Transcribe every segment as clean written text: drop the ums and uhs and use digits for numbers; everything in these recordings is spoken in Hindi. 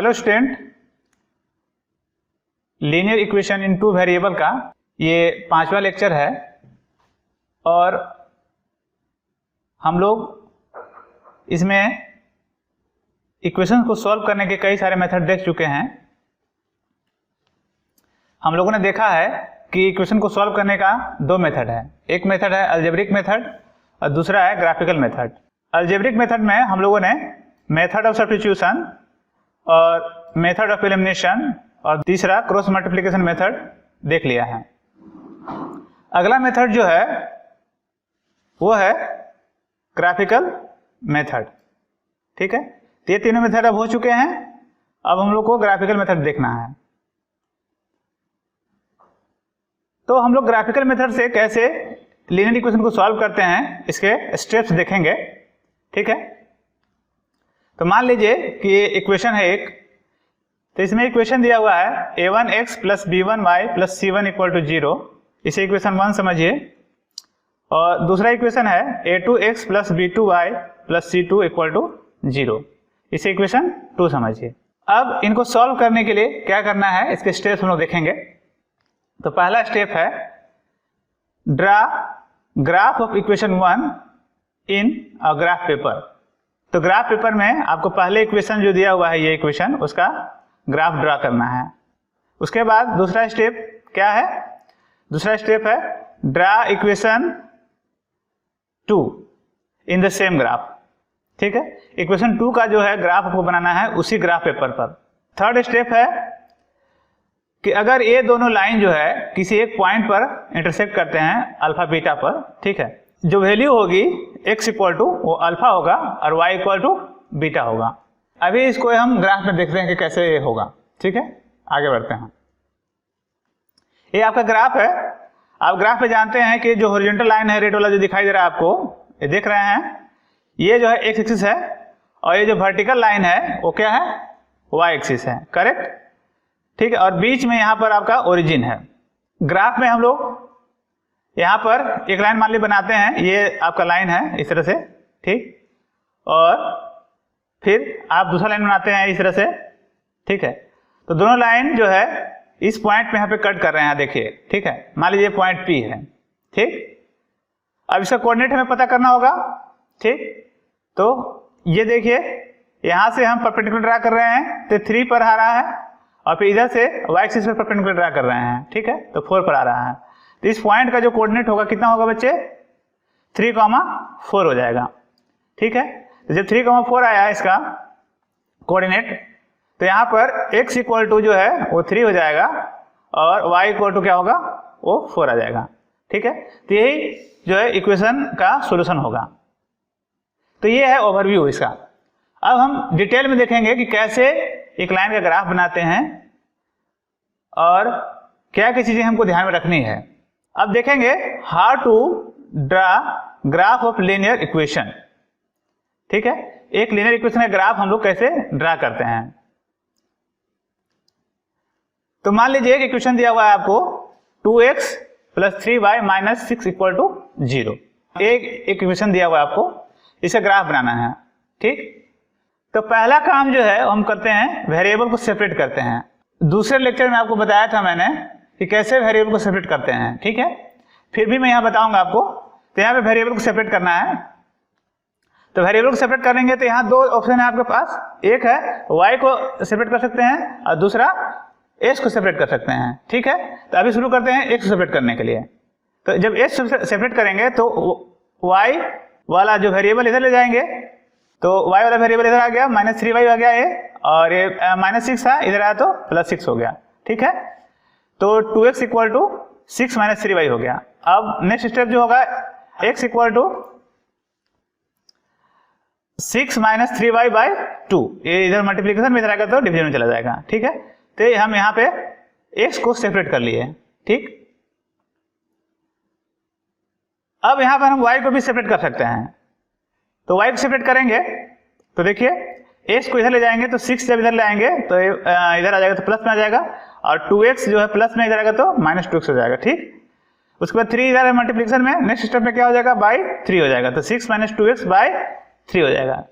Hello student, linear equation in two variable का ये 5वां लेक्चर है और हम लोग इसमें इक्वेशन को सॉल्व करने के कई सारे मेथड देख चुके हैं। हम लोगों ने देखा है कि इक्वेशन को सॉल्व करने का दो मेथड है। एक मेथड है अलजेब्रिक मेथड और दूसरा है ग्राफिकल मेथड। अलजेब्रिक मेथड में हम लोगों ने मेथड ऑफ सब्स्टिट्यूशन और मेथड ऑफ एलिमिनेशन और तीसरा क्रॉस मल्टीप्लिकेशन मेथड देख लिया है। अगला मेथड जो है वो है ग्राफिकल मेथड। ठीक है, तो ये तीनों मेथड अब हो चुके हैं। अब हम लोग को ग्राफिकल मेथड देखना है। तो हम लोग ग्राफिकल मेथड से कैसे लीनियर इक्वेशन को सॉल्व करते हैं इसके स्टेप्स देखेंगे। ठीक है, तो मान लीजिए कि ये इक्वेशन है एक, तो इसमें इक्वेशन दिया हुआ है a1x plus b1y plus c1 equal to 0। इसे इक्वेशन 1 समझिए। और दूसरा इक्वेशन है a2x plus b2y plus c2 equal to 0। इसे इक्वेशन 2 समझिए। अब इनको सॉल्व करने के लिए क्या करना है इसके स्टेप्स हम लोग देखेंगे। तो पहला स्टेप है draw graph of equation 1 in a graph paper. तो ग्राफ पेपर में आपको पहले इक्वेशन जो दिया हुआ है ये इक्वेशन, उसका ग्राफ ड्रा करना है। उसके बाद दूसरा स्टेप क्या है? दूसरा स्टेप है draw equation 2 in the same graph. ठीक है, इक्वेशन 2 का जो है ग्राफ आपको बनाना है उसी ग्राफ पेपर पर। थर्ड स्टेप है कि अगर ये दोनों लाइन जो है किसी एक पॉइंट पर इंटरसेक्ट करते हैं अल्फा बीटा पर, ठीक है, जो वैल्यू होगी x इक्वल टू वो अल्फा होगा और y इक्वल टू बीटा होगा। अभी इसको हम ग्राफ में देखते हैं कि कैसे ये होगा। ठीक है, आगे बढ़ते हैं। ये आपका ग्राफ है। आप ग्राफ पे जानते हैं कि जो हॉरिजॉन्टल लाइन है रेड वाला जो दिखाई दे रहा है आपको, ये देख रहे हैं, ये जो है x एक्सिस है और ये जो वर्टिकल लाइन है वो क्या है? y एक्सिस है। करेक्ट। ठीक है, और बीच में यहाँ पर आपका ओरिजिन है। ग्राफ में हम लोग यहाँ पर एक लाइन मान ली बनाते हैं, ये आपका लाइन है इस तरह से। ठीक, और फिर आप दूसरा लाइन बनाते हैं इस तरह से। ठीक है, तो दोनों लाइन जो है इस पॉइंट पे यहाँ पे कट कर रहे हैं, देखिए। ठीक है, मान लीजिए पॉइंट P है। ठीक, अब इसका कोऑर्डिनेट हमें पता करना होगा। ठीक, तो ये देखिए यहाँ से हम परपेंडिकुलर ड्रा कर रहे हैं तो 3 पर आ रहा है और फिर इधर से y एक्सिस पर परपेंडिकुलर ड्रा कर रहे हैं। ठीक है, तो 4 पर आ रहा है। तो इस पॉइंट का जो कोऑर्डिनेट होगा कितना होगा बच्चे? 3,4 हो जाएगा। ठीक है, तो जब 3,4 आया इसका कोऑर्डिनेट, तो यहाँ पर x इक्वल टू जो है वो 3 हो जाएगा और y इक्वल टू क्या होगा? वो 4 आ जाएगा। ठीक है, तो यही जो है इक्वेशन का सॉल्यूशन होगा। तो ये है ओवरव्यू इसका। अब हम डिटेल में देखेंगे कि कैसे एक लाइन का ग्राफ बनाते हैं और क्या क्या चीजें हमको ध्यान में रखनी है। अब देखेंगे how to draw graph of linear equation. ठीक है, एक लीनियर इक्वेशन का ग्राफ हम लोग कैसे ड्रा करते हैं। तो मान लीजिए एक इक्वेशन दिया हुआ है आपको 2x plus 3y minus 6 equal to 0। एक इक्वेशन दिया हुआ है आपको, इसे ग्राफ बनाना है। ठीक, तो पहला काम जो है हम करते हैं वेरिएबल को सेपरेट करते हैं। दूसरे लेक्चर में आपको बताया था मैंने कि कैसे वेरिएबल को सेपरेट करते हैं। ठीक है, फिर भी मैं यहाँ बताऊंगा आपको। तो यहाँ पे वेरिएबल को सेपरेट करना है। तो वेरिएबल को सेपरेट करेंगे तो यहाँ 2 ऑप्शन है आपके पास। एक है y को सेपरेट कर सकते हैं और दूसरा s को सेपरेट कर सकते हैं। ठीक है, तो अभी शुरू करते हैं x को सेपरेट करने के लिए। तो जब s सेपरेट करेंगे तो y वाला जो वेरिएबल इधर ले जाएंगे, तो y वाला वेरिएबल इधर आ गया, माइनस 3y आ गया ये, और ये माइनस 6 था, इधर आया तो प्लस 6 हो गया। ठीक है, तो 2x equal to 6 minus 3y हो गया। अब नेक्स्ट स्टेप जो होगा x equal to 6 minus 3y by 2। ये इधर मल्टीप्लीकेशन में इधर आएगा तो डिवीजन में चला जाएगा। ठीक है, तो हम यहाँ पे x को सेपरेट कर लिए। ठीक, अब यहाँ पर हम y को भी सेपरेट कर सकते हैं। तो y को सेपरेट करेंगे तो देखिए x को इधर ले जाएंगे तो 6 जब इधर ले आएंगे तो इधर आ जाएगा तो प्लस में आ जाएगा, और 2x जो है प्लस में इधर आएगा तो माइनस 2x हो जाएगा। ठीक, उसके बाद 3 इधर है मल्टीप्लिकेशन में, नेक्स्ट स्टेप में क्या हो जाएगा? बाई 3 हो जाएगा। तो 6 माइनस 2x बाई 3 हो जाएगा।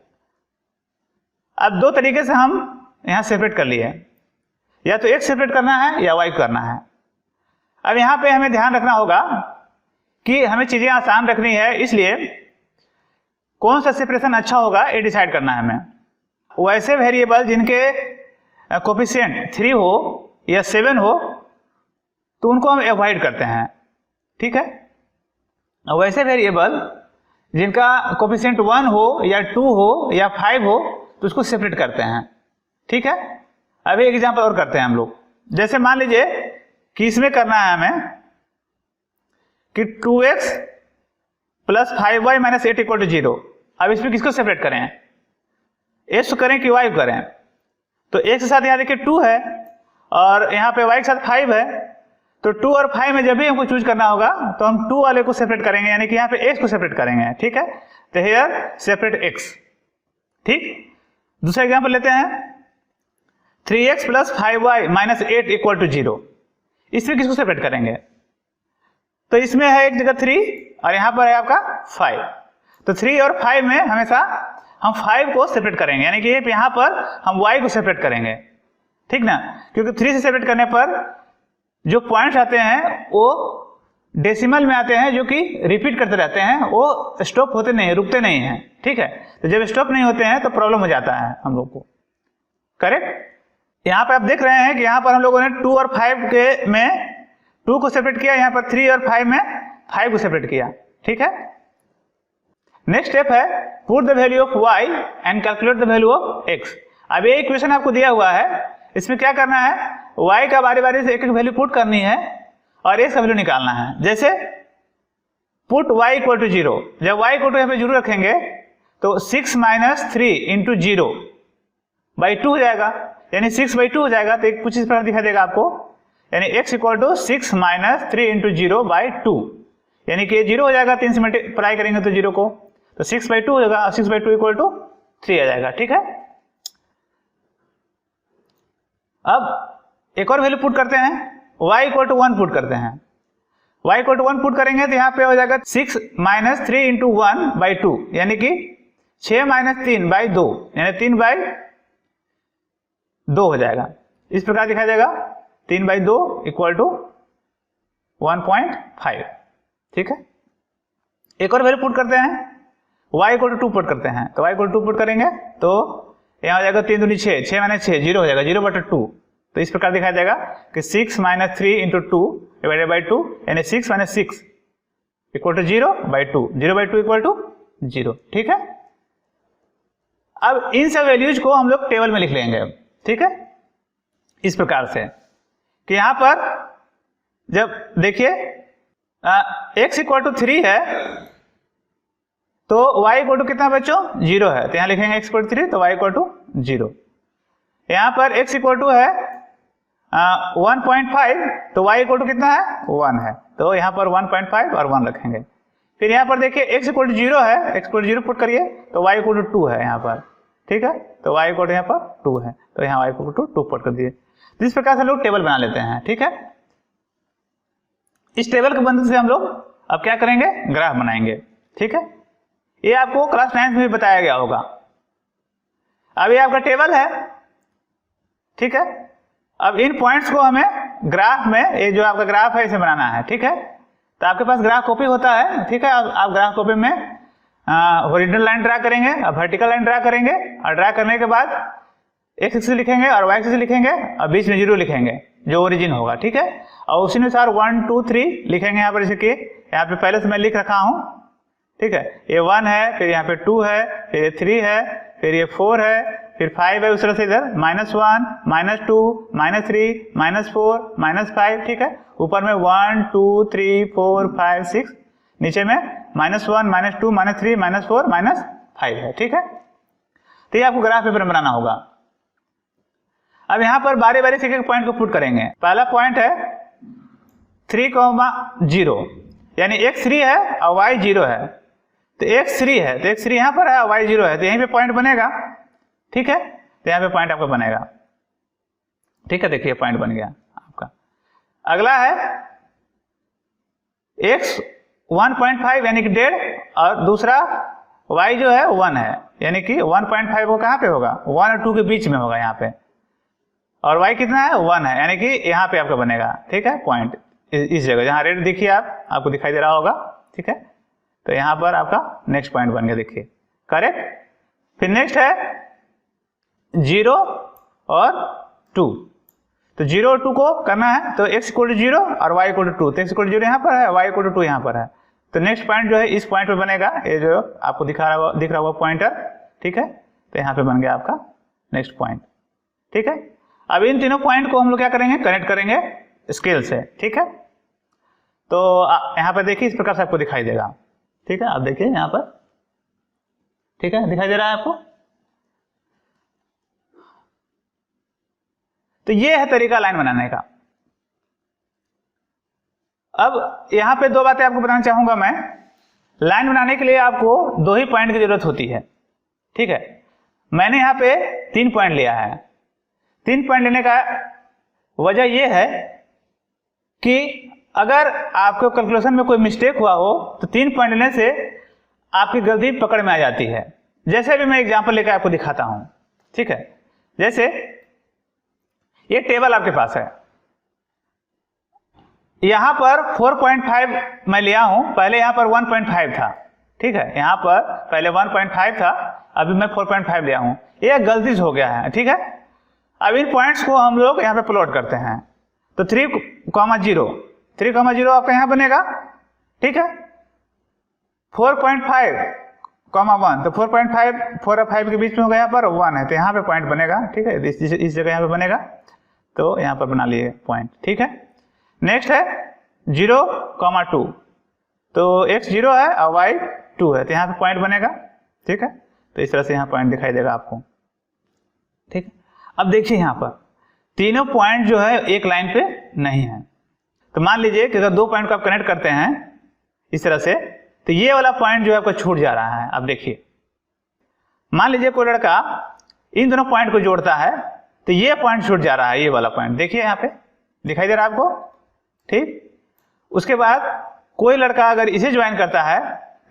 अब दो तरीके से हम यहाँ सेपरेट कर लिए, या तो x सेपरेट करना है या y करना है। अब यहाँ पे हमें ध्यान रखना होगा कि हमें चीजें आसान रखनी है, इसलिए कौन सा सेपरेशन अच्छा होगा ये डिसाइड करना है हमें। वैसे वेरिएबल जिनके कोफिशिएंट 3 हो या 7 हो तो उनको हम अवॉइड करते हैं, ठीक है। वैसे वेरिएबल जिनका कोफिशिएंट 1 हो या 2 हो या 5 हो तो उसको सेपरेट करते हैं, ठीक है। अभी एग्जांपल और करते हैं हम लोग। जैसे मान लीजिए कि इसमें करना है हमें कि 2x plus 5y minus 8 equal to 0। अब इसमें किसको सेपरेट करें, x को करें कि y को करें? तो x के साथ यहाँ देखिए 2 है और यहाँ पे y के साथ 5 है, तो 2 और 5 में जब भी हमको चूज करना होगा तो हम 2 वाले को सेपरेट करेंगे, यानी कि यहाँ पे x को सेपरेट करेंगे, ठीक है। तो हियर सेपरेट x, ठीक। दूसरा एग्जांपल लेते हैं 3x plus 5y minus 8 equal to 0। इसमें किसको सेपरेट करेंगे? तो इसमें है एक जगह 3 और यहाँ पर है आपका 5। तो 3 और 5 में हमेशा हम 5 को सेपरेट करेंगे, यानी कि यहाँ पर हम y को सेपरेट करेंगे, ठीक ना। क्योंकि 3 से सेपरेट करने पर जो पॉइंट्स आते हैं वो डेसिमल में आते हैं, जो कि रिपीट करते रहते हैं, वो स्टॉप होते नहीं, रुकते नहीं हैं, ठीक है। तो जब स्टॉप नहीं होते हैं तो प्रॉब्लम हो जाता है हम लोग को, करेक्ट। यहाँ पर आप देख रहे हैं कि यहाँ पर हम लोगों ने 2 और 5 के में 2 को सेपरेट किया, यहाँ पर 3 और 5 में 5 को सेपरेट किया, ठीक है। नेक्स्ट स्टेप है put the value of y and calculate the value of x। अब ये इक्वेशन आपको दिया हुआ है, इसमें क्या करना है, y का बारी बारी से एक एक वैल्यू पुट करनी है और x का वैल्यू निकालना है। जैसे पुट y इक्वल टू 0, जब y इक्वल टू यहाँ पे 0 रखेंगे तो 6 माइनस 3 इंटू 0 बाई 2 हो जाएगा, यानी 6 बाई 2 हो जाएगा। तो एक कुछ इस प्रकार दिखा देगा आपको, यानी x equal to 6 minus 3 into 0 by 2, यानी कि 0 हो जाएगा, 3 से मल्टीप्लाई करेंगे तो 0 को, तो 6 बाई 2 हो जाएगा, 6 बाई 2 इक्वल टू 3 आ जाएगा, ठीक है। अब एक और वैल्यू पुट करते हैं, y इक्वल टू 1 पुट करते हैं। y इक्वल टू 1 पुट करेंगे तो यहाँ पे हो जाएगा 6 माइनस 3 इंटू 1 बाई 2, यानी कि 6 माइनस 3 बाई 2, यानी 3 बाई 2 हो जाएगा। इस प्रकार दिखाई देगा 3 बाई 2 इक्वल टू 1.5, ठीक है। एक और वैल्यू पुट करते हैं, y इक्वल टू 2 पुट करते हैं। तो y इक्वल टू 2 पुट करेंगे तो यहाँ हो जाएगा 3 दूनी 6, 6 माइनस 6 0 हो जाएगा, 0/2। तो इस प्रकार दिखाई देगा कि 6 माइनस 3 इंटू 2 डिवाइडेड बाई 2, यानी 6 minus 6 equal to 0/2, 0/2 equal to 0, ठीक है। अब इन सब वैल्यूज को हम लोग टेबल में लिख लेंगे, ठीक है, इस प्रकार से कि यहां पर जब देखिए x इक्वल टू 3 है तो y इक्वल टू कितना बच्चों 0 है, तो यहां लिखेंगे x इक्वल टू 3 तो y इक्वल टू 0। यहां पर x इक्वल टू है 1.5 तो y इक्वल टू कितना है 1 है, तो यहां पर 1.5 और 1 रखेंगे। फिर यहां पर देखिए x इक्वल टू 0 है, x इक्वल टू 0 पुट करिए तो y इक्वल टू 2 है यहाँ पर, ठीक है। तो y इक्वल टू यहाँ पर 2 है, तो यहाँ y इक्वल टू 2 पुट कर दिए। तो इस प्रकार से लोग टेबल बना लेते हैं, ठीक है। इस टेबल के मदद से हम लोग अब क्या करेंगे, ग्राफ बनाएंगे, ठीक है। ये आपको क्लास 9 में भी बताया गया होगा। अब ये आपका टेबल है, ठीक है। अब इन पॉइंट्स को हमें ग्राफ में, ये जो आपका ग्राफ है इसे बनाना है, ठीक है। तो आपके पास ग्राफ कॉपी होता है, ठीक है। आप ग्राफ कॉपी में हॉरिजॉन्टल लाइन ड्रा करेंगे और वर्टिकल लाइन ड्रा करेंगे, और ड्रा करने के बाद एक्स एक्सिस लिखेंगे और वाई एक्सिस लिखेंगे और बीच में 0 लिखेंगे जो ओरिजिन होगा, ठीक है। और उसी अनुसार 1 2 3 लिखेंगे यहाँ पर, जैसे कि यहाँ पे पहले से मैं लिख रखा हूँ, ठीक है। ये 1 है, फिर यहाँ पे 2 है, फिर ये 3 है, फिर ये 4 है, फिर 5 है, उस तरह से इधर -1 -2 -3 -4 -5, ठीक है। ऊपर में 1 2 3 4 5 6, नीचे में -1 -2 -3 -4 -5 है, ठीक है। तो ये आपको ग्राफ पेपर में बनाना होगा। अब यहाँ पर बारी बारी से एक पॉइंट को पुट करेंगे। पहला पॉइंट है 3,0, यानी x 3 है और y 0 है, तो x 3 है तो x 3 यहाँ पर है और y 0 है, तो यहीं पे पॉइंट बनेगा, ठीक है। तो यहाँ पे पॉइंट आपका बनेगा, ठीक है। देखिए पॉइंट बन गया आपका। अगला है x 1.5 यानी कि 1.5, और दूसरा y जो है 1 है, यानी कि 1.5 वो कहाँ पे होगा, 1 और 2 के बीच में होगा यहाँ पे, और y कितना है 1 है, यानी कि यहाँ पे आपका बनेगा, ठीक है, पॉइंट इस जगह जहाँ रेड दिखिए आपको दिखाई दे रहा होगा, ठीक है। तो यहाँ पर आपका नेक्स्ट पॉइंट बन गया, देखिए, करेक्ट। फिर नेक्स्ट है 0 और 2। तो 0 और 2 को करना है, तो x इक्वल टू 0 और y इक्वल टू 2। तो x इक्वल टू 0 यहाँ पर है, y इक्वल टू 2 यहाँ पर है। तो नेक्स्ट पॉइंट जो है इस पॉइंट पे बनेगा, ये जो आपको दिख रहा होगा पॉइंटर, ठीक है। तो यहाँ पे बन गया आपका नेक्स्ट पॉइंट, ठीक है। अब इन तीनों पॉइंट को हम लोग क्या करेंगे, कनेक्ट करेंगे स्केल से, ठीक है। तो यहाँ पर देखिए इस प्रकार से आपको दिखाई देगा, ठीक है। आप देखिए यहाँ पर, ठीक है, दिखाई दे रहा है आपको। तो ये है तरीका लाइन बनाने का। अब यहां पे दो बातें आपको बताना चाहूंगा मैं। लाइन बनाने के लिए आपको 2 ही पॉइंट की जरूरत होती है, ठीक है। मैंने यहां पे 3 पॉइंट लिया है। 3 पॉइंट लेने का वजह यह है कि अगर आपको कैलकुलेशन में कोई मिस्टेक हुआ हो तो 3 पॉइंट लेने से आपकी गलती पकड़ में आ जाती है। जैसे भी मैं एग्जांपल लेकर आपको दिखाता हूं, ठीक है। जैसे ये टेबल आपके पास है, यहां पर 4.5 मैं लिया हूं, पहले यहां पर 1.5 था, ठीक है। यहां पर पहले 1.5 था, अभी मैं 4.5 लिया हूं, ये गलती से हो गया है, ठीक है। अब इन पॉइंट्स को हम लोग यहां पे प्लॉट करते हैं। तो 3,0 आपका यहां बनेगा, ठीक है। 4.5, 1, तो 4.5 4 और 5 के बीच में होगा, यहाँ पर 1 है, तो यहाँ पे पॉइंट बनेगा, ठीक है। इस जगह यहाँ पे बनेगा, तो यहाँ पर बना लिए पॉइंट, ठीक है। नेक्स्ट है 0,2, तो x 0 है और y 2 है, तो यहाँ पे पॉइंट बनेगा, ठीक है। तो इस तरह से यहाँ पॉइंट दिखाई देगा आपको, ठीक है। अब देखिए यहाँ पर तीनों पॉइंट जो है एक लाइन पे नहीं है। तो मान लीजिए कि अगर 2 पॉइंट को आप कनेक्ट करते हैं इस तरह से, तो ये वाला पॉइंट जो है आपको छूट जा रहा है। अब देखिए, मान लीजिए कोई लड़का इन दोनों पॉइंट को जोड़ता है, तो ये पॉइंट छूट जा रहा है, ये वाला पॉइंट देखिए यहाँ पे दिखाई दे रहा है आपको, ठीक। उसके बाद कोई लड़का अगर इसे ज्वाइन करता है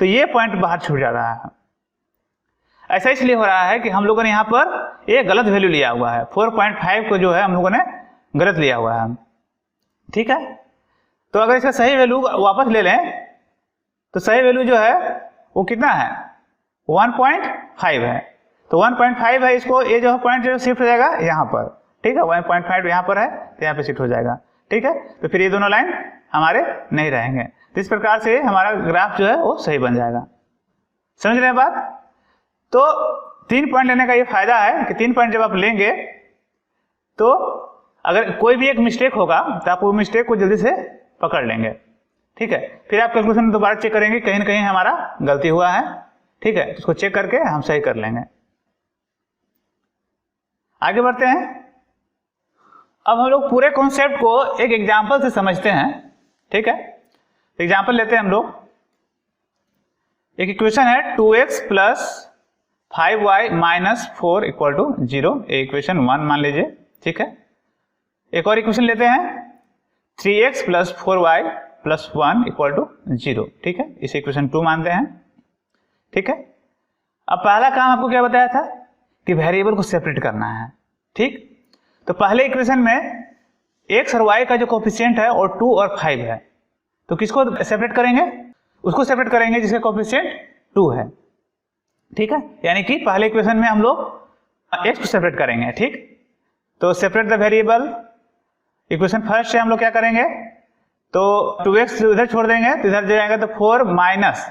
तो ये पॉइंट बाहर छूट जा रहा है। ऐसा इसलिए हो रहा है कि हम लोगों ने यहाँ पर एक गलत वैल्यू लिया हुआ है, 4.5 को जो है हम लोगों ने गलत लिया हुआ है, ठीक है। तो अगर इसका सही वैल्यू वापस ले लें तो सही वैल्यू जो है वो कितना है, 1.5 है। तो 1.5 है, इसको ये जो पॉइंट जो शिफ्ट हो जाएगा यहाँ पर, ठीक है। 1.5 यहाँ पर है तो यहाँ पे शिफ्ट हो जाएगा, ठीक है। तो फिर ये दोनों लाइन हमारे नहीं रहेंगे। तो इस प्रकार से हमारा ग्राफ जो है वो सही बन जाएगा। समझ रहे हैं बात। तो 3 पॉइंट लेने का ये फायदा है कि 3 पॉइंट जब आप लेंगे तो अगर कोई भी एक मिस्टेक होगा तो आप वो मिस्टेक को जल्दी से पकड़ लेंगे, ठीक है। फिर आप कैलकुलेशन में दोबारा चेक करेंगे, कहीं ना कहीं हमारा गलती हुआ है, ठीक है। उसको चेक करके हम सही कर लेंगे। आगे बढ़ते हैं। अब हम लोग पूरे कॉन्सेप्ट को एक एग्जांपल से समझते हैं, ठीक है। एग्जांपल लेते हैं हम लोग। एक इक्वेशन है 2x plus 5y minus 4 equal to 0, equation 1 मान लीजिए, ठीक है। एक और इक्वेशन लेते हैं 3x plus 4y plus 1 equal to 0, ठीक है। इसे इक्वेशन 2 मानते हैं, ठीक है। अब पहला काम आपको क्या बताया था कि वेरिएबल को सेपरेट करना है, ठीक। तो पहले इक्वेशन में x और y का जो कोफिशिएंट है और 2 और 5 है, तो किसको सेपरेट करेंगे, उसको सेपरेट करेंगे जिसका कोफिशिएंट 2 है, ठीक है। यानी कि पहले इक्वेशन में हम लोग x को सेपरेट करेंगे, ठीक। तो separate the variable, equation first से हम लोग क्या करेंगे, तो 2x उधर छोड़ देंगे तो इधर जाएगा तो 4 माइनस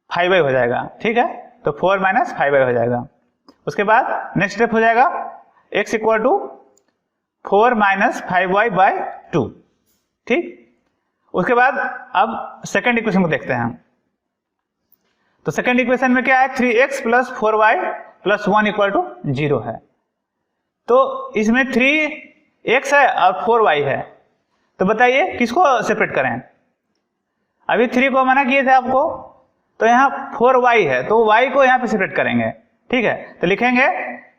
5y हो जाएगा, ठीक है। तो 4 माइनस 5y हो जाएगा। उसके बाद नेक्स्ट स्टेप हो जाएगा x equal to 4 minus 5y by 2, ठीक। उसके बाद अब सेकेंड इक्वेशन को देखते हैं। तो सेकेंड इक्वेशन में क्या है, 3x plus 4y plus 1 equal to 0 है। तो इसमें 3x है और 4y है, तो बताइए किसको सेपरेट करें। अभी 3 को मना किए थे आपको, तो यहाँ 4y है तो y को यहाँ पे सेपरेट करेंगे, ठीक है। तो लिखेंगे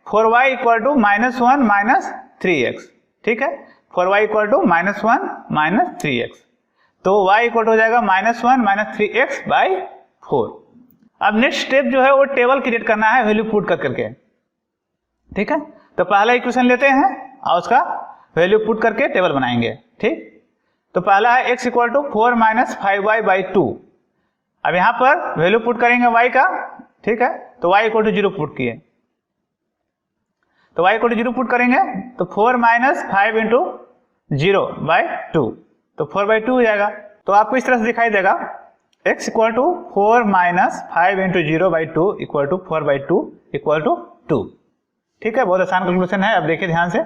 4y equal to -1 minus 3x, ठीक है। 4y equal to -1 minus 3x, तो y इक्वल हो जाएगा -1 माइनस 3x बाई 4। अब नेक्स्ट स्टेप जो है वो टेबल क्रिएट करना है वैल्यू पुट कर करके, ठीक है। तो पहला इक्वेशन लेते हैं और उसका वैल्यू पुट करके टेबल बनाएंगे। ठीक, तो पहला है x equal to 4 minus 5y by 2। अब यहाँ पर वैल्यू पुट करेंगे y का, ठीक है, तो y इक्वल टू 0 पुट किए, तो y इक्वल टू 0 पुट करेंगे तो 4 माइनस 5 इंटू 0 बाई 2, तो 4 बाई 2 हो जाएगा। तो आपको इस तरह से दिखाई देगा x equal to 4 minus 5 into 0 by 2 equal to 4 by 2 equal to 2। ठीक है, बहुत आसान कैलकुलेशन है। अब देखिए ध्यान से,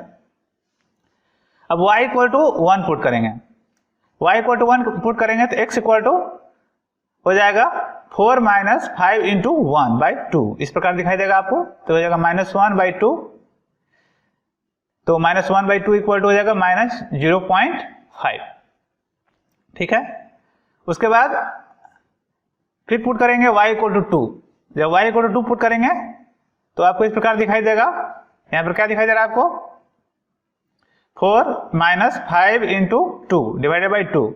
अब y इक्वल टू 1 पुट करेंगे, y इक्वल टू 1 पुट करेंगे तो x इक्वल टू हो जाएगा 4 माइनस 5 इंटू 1 बाई 2, इस प्रकार दिखाई देगा आपको, तो हो जाएगा -1 बाई 2, तो -1 बाई 2 इक्वल टू हो जाएगा -0.5। ठीक है, उसके बाद फिर पुट करेंगे y इक्वल टू 2, जब y इक्वल टू 2 पुट करेंगे तो आपको इस प्रकार दिखाई देगा, यहाँ पर क्या दिखाई दे रहा है आपको, 4 माइनस 5 इंटू 2 डिवाइडेड बाई 2,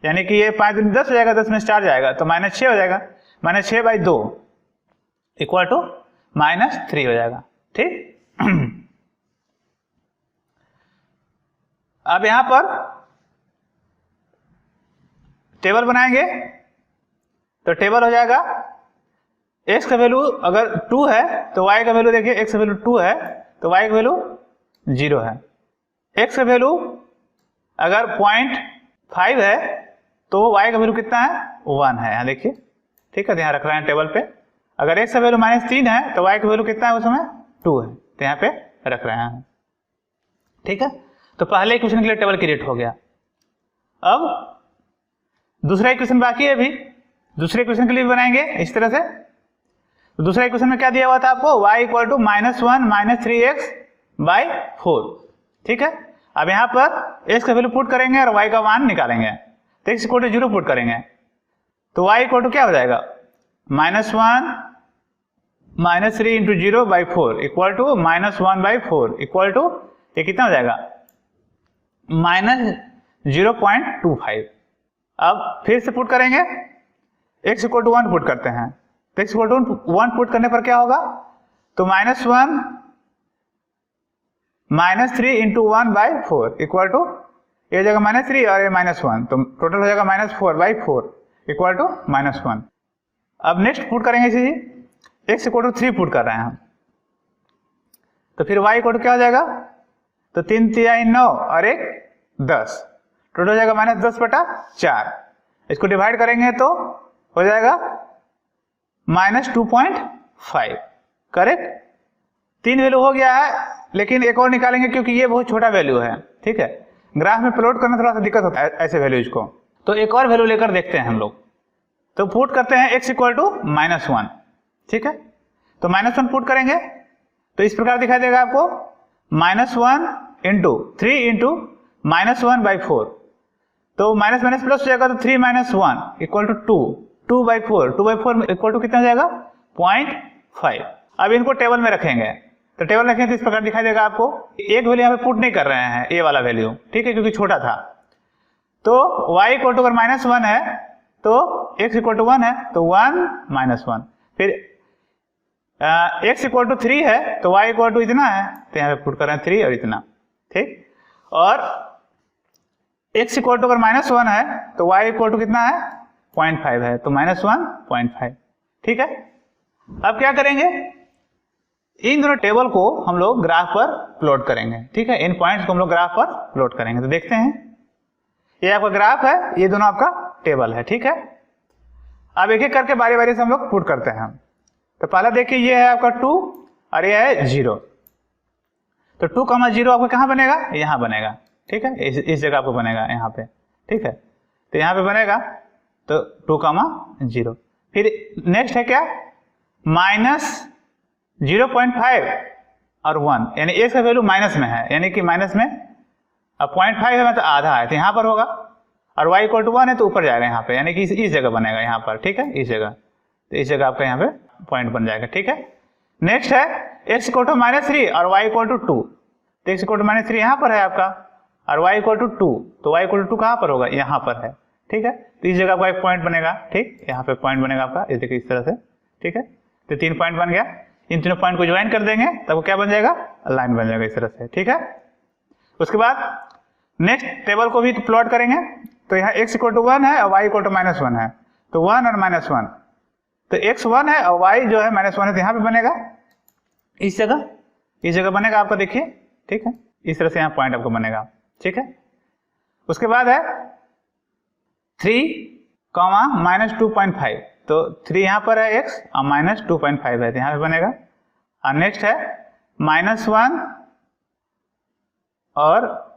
यानी कि ये 5 दूनी 10 हो जाएगा, 10 में से 4 जाएगा तो -6 हो जाएगा, -6 बाई 2 इक्वल टू -3 हो जाएगा। ठीक, अब यहां पर टेबल बनाएंगे, तो टेबल हो जाएगा x का वैल्यू अगर 2 है तो y का वैल्यू देखिए, x का वैल्यू 2 है तो y का वैल्यू 0 है, x का वैल्यू अगर 0.5 है तो y का वैल्यू कितना है, 1 है, यहाँ देखिए। ठीक है, तो यहाँ रख रहे हैं टेबल पे। अगर x का वैल्यू -3 है तो y का वैल्यू कितना है उस समय, 2 है, तो यहाँ पे रख रहे हैं। ठीक है, तो पहले इक्वेशन के लिए टेबल क्रिएट हो गया। अब दूसरा इक्वेशन बाकी है, अभी दूसरे इक्वेशन के लिए भी बनाएंगे इस तरह से। तो दूसरा इक्वेशन में क्या दिया हुआ था आपको, y equal to -1 minus 3x by 4। ठीक है, अब यहाँ पर x का वैल्यू पुट करेंगे और y का मान निकालेंगे, तो x इक्वल टू 0 पुट करेंगे तो y इक्वल टू क्या हो जाएगा, -1 minus 3 into 0 by 4 equal to -1 by 4 equal to ये कितना हो जाएगा, -0.25। अब फिर से पुट करेंगे, x इक्वल टू 1 पुट करते हैं, तो x इक्वल टू 1 पुट करने पर क्या होगा, तो -1 minus 3 into 1 by 4 equal to ये हो जाएगा -3 और ये -1, तो टोटल हो जाएगा -4 बाई 4 इक्वल टू -1। अब नेक्स्ट पुट करेंगे इसी, x इक्वल टू 3 पुट कर रहे हैं हम, तो फिर y इक्वल टू क्या हो जाएगा, तो 3 3 9 और 1 10, टोटल हो जाएगा -10/4। इसको डिवाइड करेंगे तो हो जाएगा -2.5। करेक्ट, 3 वैल्यू हो गया है, लेकिन एक और निकालेंगे क्योंकि ये बहुत छोटा वैल्यू है। ठीक है, ग्राफ में प्लॉट करना थोड़ा सा दिक्कत होता है ऐसे वैल्यूज को, तो एक और वैल्यू लेकर देखते हैं हम लोग। तो पुट करते हैं x इक्वल टू -1। ठीक है, तो -1 पुट करेंगे तो इस प्रकार दिखाई देगा आपको, -1 इंटू 3 इंटू -1 बाई 4, तो माइनस माइनस प्लस हो जाएगा, तो 3 minus 1 equal to 2, 2 by 4, 2 by 4 equal to कितना हो जाएगा, 0.5। अब इनको टेबल में रखेंगे, तो टेबल रखेंगे तो इस प्रकार दिखाई देगा आपको। एक वैल्यू यहाँ पे पुट नहीं कर रहे हैं, ए वाला वैल्यू, ठीक है, क्योंकि छोटा था। तो y इक्वल टू अगर -1 है तो x इक्वल टू 1 है, तो 1 -1। फिर x इक्वल टू 3 है तो y इक्वल टू इतना है, तो यहाँ पे पुट कर रहे हैं 3 और इतना। ठीक, और x इक्वल टू अगर -1 है तो y इक्वल टू कितना है, 0.5 है, तो -1.5। ठीक है, अब क्या करेंगे, इन दोनों टेबल को हम लोग ग्राफ पर प्लॉट करेंगे। ठीक है, इन पॉइंट्स को हम लोग ग्राफ पर प्लॉट करेंगे। तो देखते हैं, ये आपका ग्राफ है, ये दोनों आपका टेबल है। ठीक है, अब एक एक करके बारी बारी से हम लोग पुट करते हैं। तो पहला देखिए, ये है आपका 2 और ये है 0, तो 2,0 आपका कहाँ बनेगा, यहाँ बनेगा। ठीक है, इस जगह आपको बनेगा यहाँ पे। ठीक है, तो यहाँ पे बनेगा तो 2,0। फिर नेक्स्ट है क्या, -0.5 और 1, यानी ए का वैल्यू माइनस में है, यानी कि माइनस में अब 0.5 है मतलब आधा है, तो यहाँ पर होगा। और y इक्वल टू 1 है तो ऊपर जाएगा यहाँ पे, यानी कि इस जगह बनेगा यहाँ पर। ठीक है, इस जगह, तो इस जगह आपका यहाँ पे पॉइंट बन जाएगा। ठीक है, नेक्स्ट है x इक्वल टू -3 और y इक्वल टू 2, तो x इक्वल टू -3 यहाँ पर है आपका, और y इक्वल टू 2, तो y इक्वल टू 2 कहाँ पर होगा, यहाँ पर है। ठीक है, तो इस जगह आपका एक पॉइंट बनेगा। ठीक, यहाँ पे पॉइंट बनेगा आपका, इस देखिए इस तरह से। ठीक है, तो 3 पॉइंट बन गया, इन तीनों पॉइंट को ज्वाइन कर देंगे तब क्या बन जाएगा, लाइन बन जाएगा इस तरह से। ठीक है, उसके बाद नेक्स्ट टेबल को भी प्लॉट करेंगे। तो यहाँ x इक्वल टू 1 है और y इक्वल टू -1 है, तो 1 और -1, तो x 1 है और y जो है -1 है, तो यहाँ पे बनेगा इस जगह बनेगा आपका, देखिए ठीक है, इस तरह से यहाँ पॉइंट आपको बनेगा, ठीक है। उसके बाद है 3, -2.5, तो 3 यहाँ पर है x और -2.5 है, तो यहाँ पे बनेगा। और नेक्स्ट है -1 और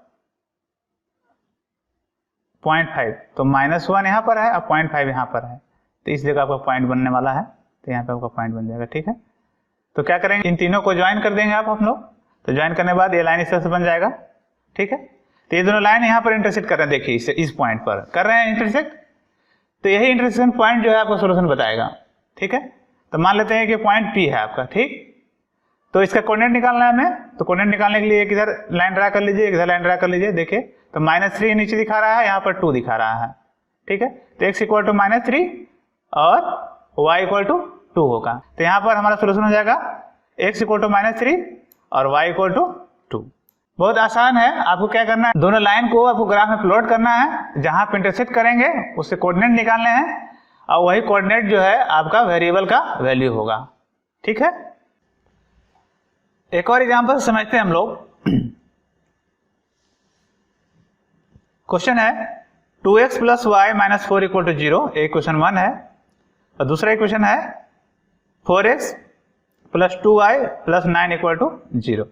0.5, तो -1 यहाँ पर है और 0.5 यहाँ पर है, तो इस जगह आपका पॉइंट बनने वाला है, तो यहाँ पे आपका पॉइंट बन जाएगा, ठीक है। तो क्या करेंगे, इन तीनों को ज्वाइन कर देंगे हम लोग, तो ज्वाइन करने के बाद ये लाइन इस तरह से बन जाएगा, ठीक है। तो ये दोनों लाइन यहाँ पर इंटरसेक्ट कर रहे हैं, देखिए इस पॉइंट पर कर रहे हैं इंटरसेक्ट, तो यही इंटरसेक्शन पॉइंट जो है आपको सोल्यूशन बताएगा, ठीक है। तो मान लेते हैं कि पॉइंट P है आपका, ठीक। तो इसका कोऑर्डिनेट निकालना है हमें, तो कोऑर्डिनेट निकालने के लिए एक इधर लाइन ड्रा कर लीजिए, एक इधर लाइन ड्रा कर लीजिए, देखिए तो -3 नीचे दिखा रहा है, यहाँ पर 2 दिखा रहा है, ठीक है। तो x इक्वल टू -3 और y इक्वल टू 2 होगा, तो यहाँ पर हमारा सोल्यूशन हो जाएगा x इक्वल टू -3 और y इक्वल टू 2। बहुत आसान है, आपको क्या करना है, दोनों लाइन को आपको ग्राफ में प्लॉट करना है, जहां पे इंटरसेक्ट करेंगे उससे कोऑर्डिनेट निकालने हैं, और वही कोऑर्डिनेट जो है आपका वेरिएबल का वैल्यू होगा, ठीक है। एक और एग्जांपल समझते हैं हम लोग। क्वेश्चन है 2x + y - 4 = 0, एक क्वेश्चन 1 है, और दूसरा इक्वेशन है 4x + 2y + 9 = 0।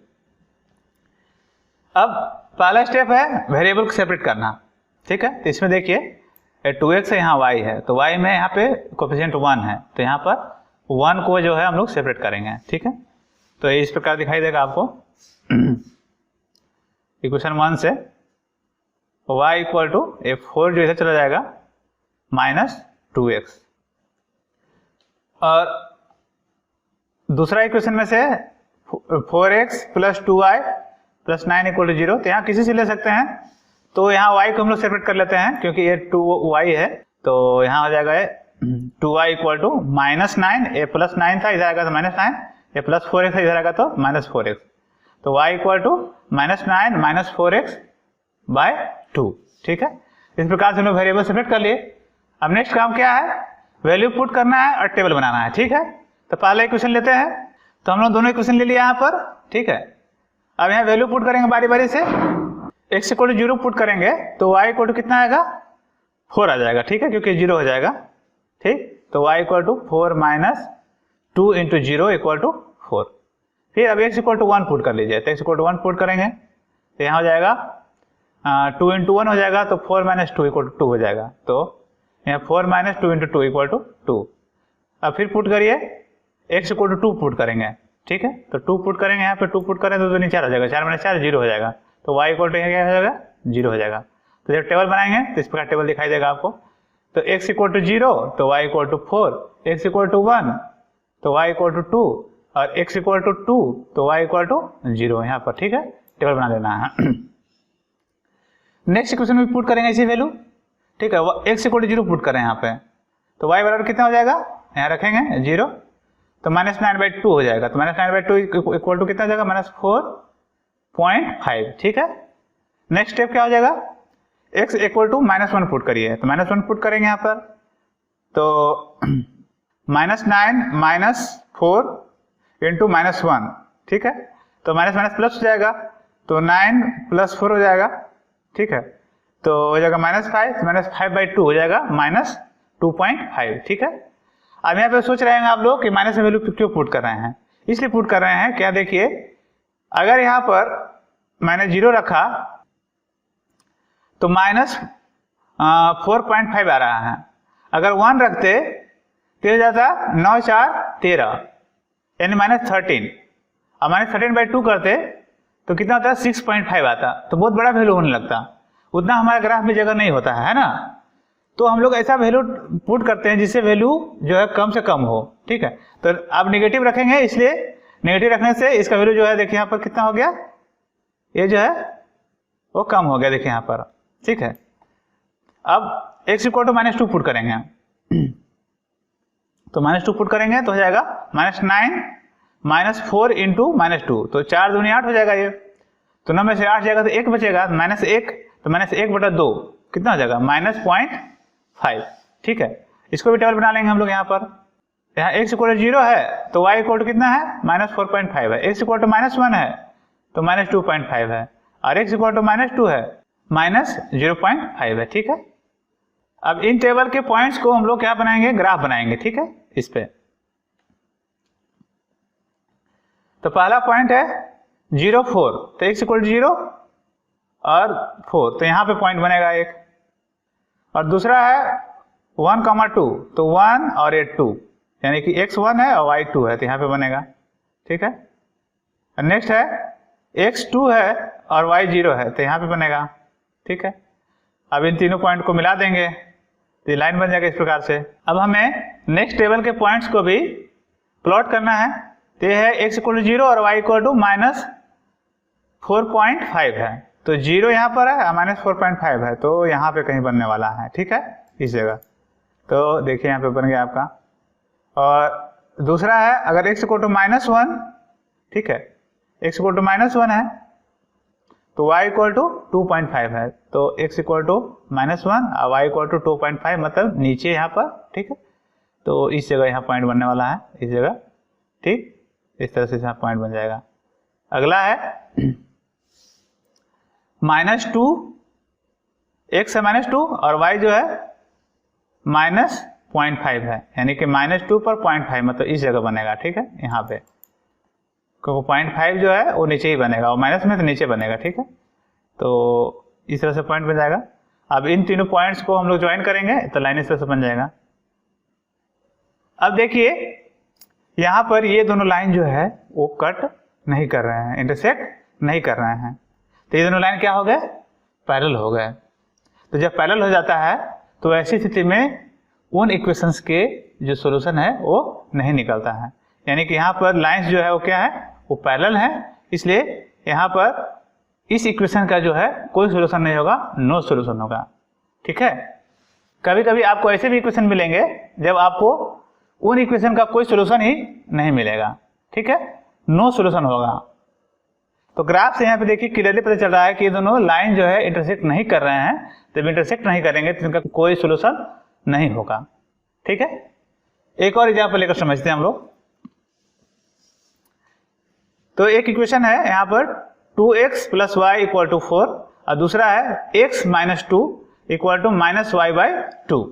अब पहला स्टेप है वेरिएबल को सेपरेट करना, ठीक है। तो इसमें देखिए 2x है, यहाँ y है, तो y में यहाँ पे कोएफिशिएंट 1 है, तो यहाँ पर 1 को जो है हम लोग सेपरेट करेंगे, ठीक है। तो इस प्रकार दिखाई देगा आपको इक्वेशन 1 से y इक्वल टू 4 जो इधर चला जाएगा -2x, और दूसरा इक्वेशन में से 4x + 2y + 9 = 0, तो यहाँ किसी से ले सकते हैं, तो यहाँ y को हम लोग सेपरेट कर लेते हैं, क्योंकि ये 2y है, तो यहाँ हो जाएगा 2y इक्वल टू -9, ये +9 था, इधर आएगा तो -9, ये +4x है, इधर आएगा तो -4x, तो y इक्वल टू -9 - 4x/2, ठीक है। इस प्रकार से हम लोग वेरिएबल सेपरेट कर लिए। अब नेक्स्ट काम क्या है, वैल्यू पुट करना है और टेबल बनाना है, ठीक है। तो पहला इक्वेशन लेते हैं, तो हम लोग दोनों इक्वेशन ले लिया यहाँ पर, ठीक है। अब यहाँ वैल्यू पुट करेंगे बारी बारी से, x इक्वल टू 0 पुट करेंगे तो y इक्वल टू कितना आएगा, 4 आ जाएगा, ठीक है, क्योंकि 0 हो जाएगा, ठीक। तो y इक्वल टू 4 - 2 × 0 = 4। फिर अब x इक्वल टू 1 पुट कर लीजिए, तो x इक्वल टू 1 पुट करेंगे, तो यहाँ हो जाएगा 2 × 1 हो जाएगा, तो 4 - 2 = 2 हो जाएगा, तो यहाँ 4 - 2 × 2 = 2। अब फिर पुट करिए, x इक्वल टू 2 पुट करेंगे, ठीक है। तो 2 पुट करेंगे, यहाँ पे 2 पुट करें तो नीचे आ जाएगा, 4 - 4 0 हो जाएगा, तो y इक्वल टू क्या हो जाएगा, 0 हो जाएगा। तो जब टेबल बनाएंगे तो इस प्रकार टेबल दिखाई देगा आपको। तो x इक्वल टू 0 तो y equal to 4, x equal to 1 तो y इक्वल टू 2, और x इक्वल टू 2 तो y इक्वल टू 0 यहाँ पर, ठीक है, टेबल बना लेना है। नेक्स्ट इक्वेशन में पुट करेंगे इसी वैल्यू, ठीक है, x इक्वल टू 0 पुट करें यहाँ पे, तो y बराबर कितना हो जाएगा, यहाँ रखेंगे 0, तो -9/2 हो जाएगा, तो -9/2 इक्वल टू कितना हो जाएगा, -4.5, ठीक है। नेक्स्ट स्टेप क्या हो जाएगा, x इक्वल टू -1 पुट करिए, तो -1 पुट करेंगे यहाँ पर, तो -9 - 4 × -1, ठीक है, तो माइनस प्लस हो जाएगा, तो 9 + 4 हो जाएगा, ठीक है, तो हो जाएगा -5, तो -5/2 हो जाएगा -2.5, ठीक है। अब यहाँ पे सोच रहे हैं आप लोग कि माइनस में वैल्यू क्यों पुट कर रहे हैं, इसलिए पुट कर रहे हैं, क्या देखिए, अगर यहाँ पर मैंने 0 रखा तो -4.5 आ रहा है, अगर 1 रखते तो हो जाता 9 × 4 = 13, यानी -13, और -13/2 करते तो कितना होता है, 6.5 आता, तो बहुत बड़ा वैल्यू होने लगता, उतना हमारे ग्राफ में जगह नहीं होता है ना। तो हम लोग ऐसा वैल्यू पुट करते हैं जिससे वैल्यू जो है कम से कम हो, ठीक है। तो आप नेगेटिव रखेंगे, इसलिए नेगेटिव रखने से इसका वैल्यू जो है देखिए यहाँ पर कितना हो गया, ये जो है वो कम हो गया, देखिए यहाँ पर, ठीक है। अब x इक्वल टू -2 पुट करेंगे, तो -2 पुट करेंगे तो हो जाएगा -9 - 4 × -2, तो 4 दूनी 8 हो जाएगा ये, तो 9 में से 8 जाएगा तो 1 बचेगा, -1, तो -1/2 कितना हो जाएगा, -0.5। ठीक है, इसको भी टेबल बना लेंगे हम लोग। यहाँ पर यहाँ x = 0 है तो y = कितना है, -4.5 है। x = -1 है तो -2.5 है, और x = -2 है, -0.5 है। ठीक है, अब इन टेबल के पॉइंट्स को हम लोग क्या बनाएंगे, ग्राफ बनाएंगे। ठीक है, इस पे तो पहला पॉइंट है 0, 4, तो x = 0 और 4, तो यहाँ पे पॉइंट बनेगा एक। और दूसरा है 1, 2, तो 1 और 2, यानी कि x 1 है और y 2 है, तो यहाँ पे बनेगा। ठीक है, और नेक्स्ट है x 2 है और y 0 है, तो यहाँ पे बनेगा। ठीक है, अब इन तीनों पॉइंट को मिला देंगे तो ये लाइन बन जाएगा इस प्रकार से। अब हमें नेक्स्ट टेबल के पॉइंट्स को भी प्लॉट करना है, तो ये है x = 0 और y = -4.5 है, तो 0 यहाँ पर है और -4.5 है, तो यहाँ पे कहीं बनने वाला है। ठीक है, इस जगह, तो देखिए यहाँ पे बन गया आपका। और दूसरा है अगर x = -1, ठीक है, x = -1 है तो y = 2.5 है, तो x = -1 और y = 2.5, मतलब नीचे यहाँ पर। ठीक है, तो इस जगह यहाँ पॉइंट बनने वाला है, इस जगह। ठीक, इस तरह से यहाँ पॉइंट बन जाएगा। अगला है -2, x है -2 और y जो है -0.5 है, यानी कि -2 पर 0.5, मतलब इस जगह बनेगा। ठीक है, यहाँ पे क्योंकि 0.5 जो है वो नीचे ही बनेगा, और माइनस में तो नीचे बनेगा। ठीक है, तो इस तरह से पॉइंट बन जाएगा। अब इन तीनों पॉइंट्स को हम लोग ज्वाइन करेंगे तो लाइन इस तरह से बन जाएगा। अब देखिए यहाँ पर ये दोनों लाइन जो है वो कट नहीं कर रहे हैं, इंटरसेक्ट नहीं कर रहे हैं, तो ये दोनों लाइन क्या हो गए, पैरेलल हो गए। तो जब पैरेलल हो जाता है तो ऐसी स्थिति में उन इक्वेशंस के जो सॉल्यूशन है वो नहीं निकलता है, यानी कि यहाँ पर लाइंस जो है वो क्या है, वो पैरेलल है, इसलिए यहाँ पर इस इक्वेशन का जो है कोई सॉल्यूशन नहीं होगा, नो सॉल्यूशन होगा। ठीक है, कभी कभी आपको ऐसे भी इक्वेशन मिलेंगे जब आपको उन इक्वेशन का कोई सॉल्यूशन ही नहीं मिलेगा। ठीक है, नो सॉल्यूशन होगा। तो ग्राफ से यहाँ पे देखिए क्लियरली पता चल रहा है कि ये दोनों लाइन जो है इंटरसेक्ट नहीं कर रहे हैं, जब इंटरसेक्ट नहीं करेंगे तो इनका कोई सॉल्यूशन नहीं होगा। ठीक है, एक और एग्जांपल लेकर समझते हैं हम लोग। तो एक इक्वेशन है यहाँ पर 2x + y = 4 और दूसरा है x - 2 = -y/2।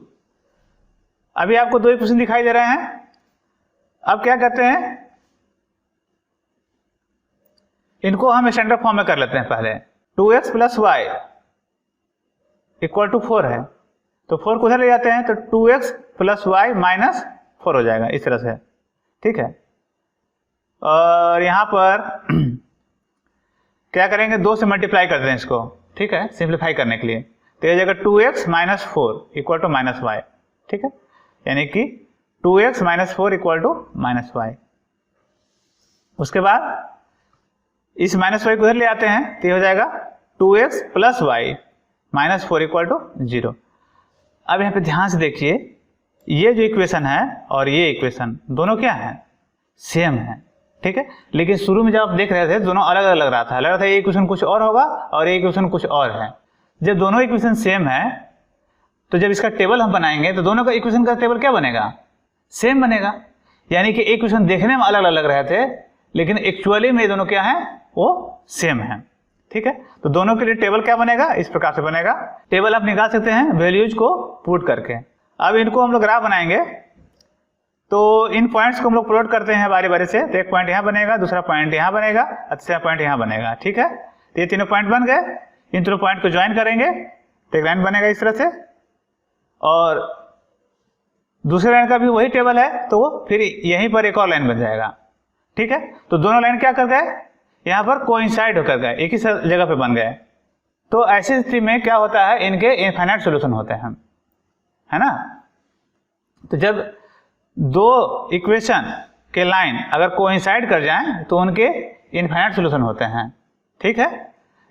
अभी आपको दो इक्वेशन दिखाई दे रहे हैं। अब क्या करते हैं, इनको हम स्टैंडर्ड फॉर्म में कर लेते हैं। पहले 2x + y = 4 है, तो 4 को उधर ले जाते हैं तो 2x + y - 4 हो जाएगा इस तरह से। ठीक है, और यहां पर क्या करेंगे, 2 से मल्टीप्लाई करते हैं इसको। ठीक है, सिंप्लीफाई करने के लिए, तो ये जगह 2x - 4 = -y। ठीक है, यानी कि 2x - 4 = -y। उसके बाद इस -y को उधर ले आते हैं तो ये हो जाएगा 2x + y - 4 = 0। अब यहाँ पे ध्यान से देखिए, ये जो इक्वेशन है और ये इक्वेशन दोनों क्या है, सेम है। ठीक है, लेकिन शुरू में जब आप देख रहे थे दोनों अलग अलग लग रहा था ये इक्वेशन कुछ और होगा और ये इक्वेशन कुछ और है। जब दोनों इक्वेशन सेम है तो जब इसका टेबल हम बनाएंगे तो दोनों का इक्वेशन का टेबल क्या बनेगा, सेम बनेगा। यानी कि इक्वेशन देखने में अलग अलग लग रहे थे लेकिन एक्चुअली में ये दोनों क्या है, वो सेम है। ठीक है, तो दोनों के लिए टेबल क्या बनेगा, इस प्रकार से बनेगा। टेबल आप निकाल सकते हैं वैल्यूज को पुट करके। अब इनको हम लोग ग्राफ बनाएंगे, तो इन पॉइंट्स को हम लोग प्लॉट करते हैं बारी बारी से। तो एक पॉइंट यहाँ बनेगा, दूसरा पॉइंट यहाँ बनेगा, तीसरा पॉइंट यहाँ बनेगा। ठीक है, तो ये तीनों पॉइंट बन गए। इन तीनों पॉइंट को ज्वाइन करेंगे तो एक लाइन बनेगा इस तरह से, और दूसरे लाइन का भी वही टेबल है तो फिर यहीं पर एक और लाइन बन जाएगा। ठीक है, तो दोनों लाइन क्या कर गए, यहाँ पर कोइंसाइड होकर गए, एक ही जगह पे बन गए। तो ऐसी स्थिति में क्या होता है, इनके इनफाइनाइट सॉल्यूशन होते हैं, है ना। तो जब दो इक्वेशन के लाइन अगर कोइंसाइड कर जाएं तो उनके इनफाइनाइट सॉल्यूशन होते हैं। ठीक है,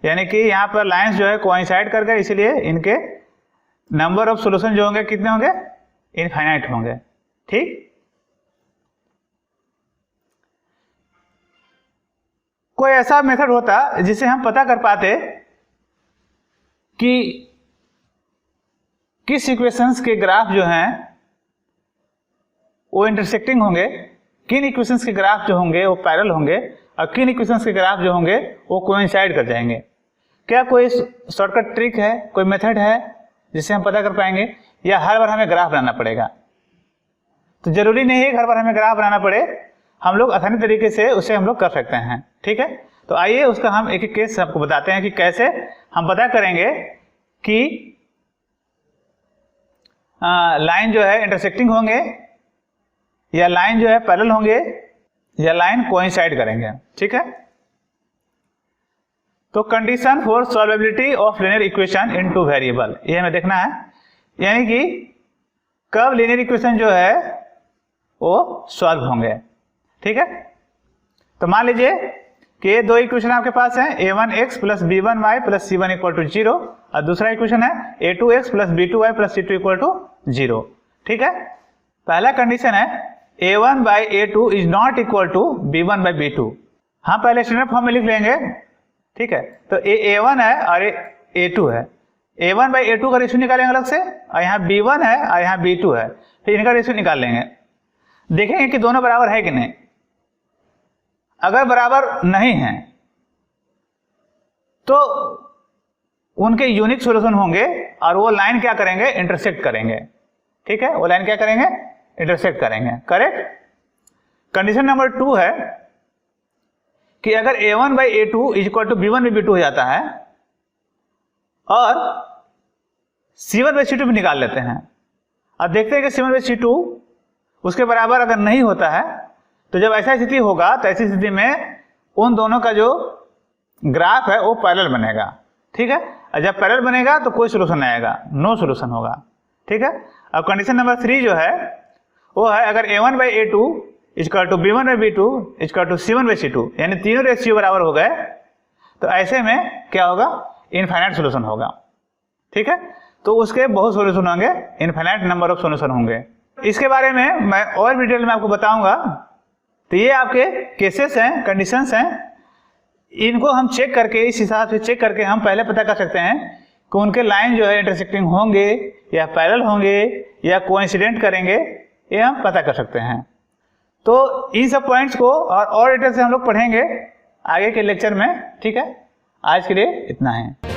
यानी कि यहाँ पर लाइंस जो है कोइंसाइड कर गए, इसलिए इनके नंबर ऑफ सॉल्यूशन जो होंगे कितने होंगे, इनफाइनाइट होंगे। ठीक, कोई ऐसा मेथड होता जिससे हम पता कर पाते कि किस इक्वेशंस के ग्राफ जो हैं वो इंटरसेक्टिंग होंगे, किन इक्वेशंस के ग्राफ जो होंगे वो पैरेलल होंगे और किन इक्वेशंस के ग्राफ जो होंगे वो कोइंसाइड कर जाएंगे। क्या कोई शॉर्टकट ट्रिक है, कोई मेथड है जिससे हम पता कर पाएंगे, या हर बार हमें ग्राफ बनाना पड़ेगा? तो जरूरी नहीं है हर बार हमें ग्राफ बनाना पड़े, हम लोग आसानी तरीके से उसे हम लोग कर सकते हैं। ठीक है, तो आइए उसका हम एक एक केस आपको बताते हैं कि कैसे हम पता करेंगे कि लाइन जो है इंटरसेक्टिंग होंगे या लाइन जो है पैरेलल होंगे या लाइन कोइंसाइड करेंगे। ठीक है, तो condition for solvability of linear equation in two variable, ये हमें देखना है, यानी कि कब लीनियर इक्वेशन जो है वो सॉल्व होंगे। ठीक है, तो मान लीजिए कि ये दो इक्वेशन आपके पास है, a1x plus b1y plus c1 equal to 0 और दूसरा इक्वेशन है a2x plus b2y plus c2 equal to 0। ठीक है, पहला कंडीशन है a1 by a2 is not equal to b1 by b2। हम पहले स्टैंडर्ड फॉर्म में लिख लेंगे। ठीक है, तो a1 है और a2 है, a1 बाई a2 का रेशियो निकालेंगे अलग से, और यहाँ b1 है और यहाँ b2 है, फिर इनका रेशियो निकाल लेंगे, देखेंगे कि दोनों बराबर है कि नहीं। अगर बराबर नहीं है तो उनके यूनिक सॉल्यूशन होंगे और वो लाइन क्या करेंगे, इंटरसेक्ट करेंगे। ठीक है, वो लाइन क्या करेंगे, इंटरसेक्ट करेंगे। करेक्ट। कंडीशन नंबर 2 है कि अगर a1 by a2 is equal to b1 by b2 हो जाता है और c1 बाई c2 भी निकाल लेते हैं और देखते हैं कि c1 बाई c2 उसके बराबर अगर नहीं होता है, तो जब ऐसा स्थिति होगा तो ऐसी स्थिति में उन दोनों का जो ग्राफ है वो पैरेलल बनेगा। ठीक है, और जब पैरेलल बनेगा तो कोई सोल्यूशन नहीं आएगा, नो सोल्यूशन होगा। ठीक है, अब कंडीशन नंबर 3 जो है वो है अगर a1 by a2 equal to b1 by b2 equal to c1 by c2, यानी तीनों रेशियो बराबर हो गए, तो ऐसे में क्या होगा, इनफाइनाइट सोल्यूशन होगा। ठीक है, तो उसके बहुत सोल्यूशन होंगे, इनफाइनाइट नंबर ऑफ सोल्यूशन होंगे। इसके बारे में मैं और डिटेल में आपको बताऊंगा। तो ये आपके केसेस हैं, कंडीशंस हैं, इनको हम चेक करके, इस हिसाब से चेक करके हम पहले पता कर सकते हैं कि उनके लाइन जो है इंटरसेक्टिंग होंगे या पैरेलल होंगे या कोइंसिडेंट करेंगे, ये हम पता कर सकते हैं। तो इन सब पॉइंट्स को और डिटेल से हम लोग पढ़ेंगे आगे के लेक्चर में। ठीक है, आज के लिए इतना है।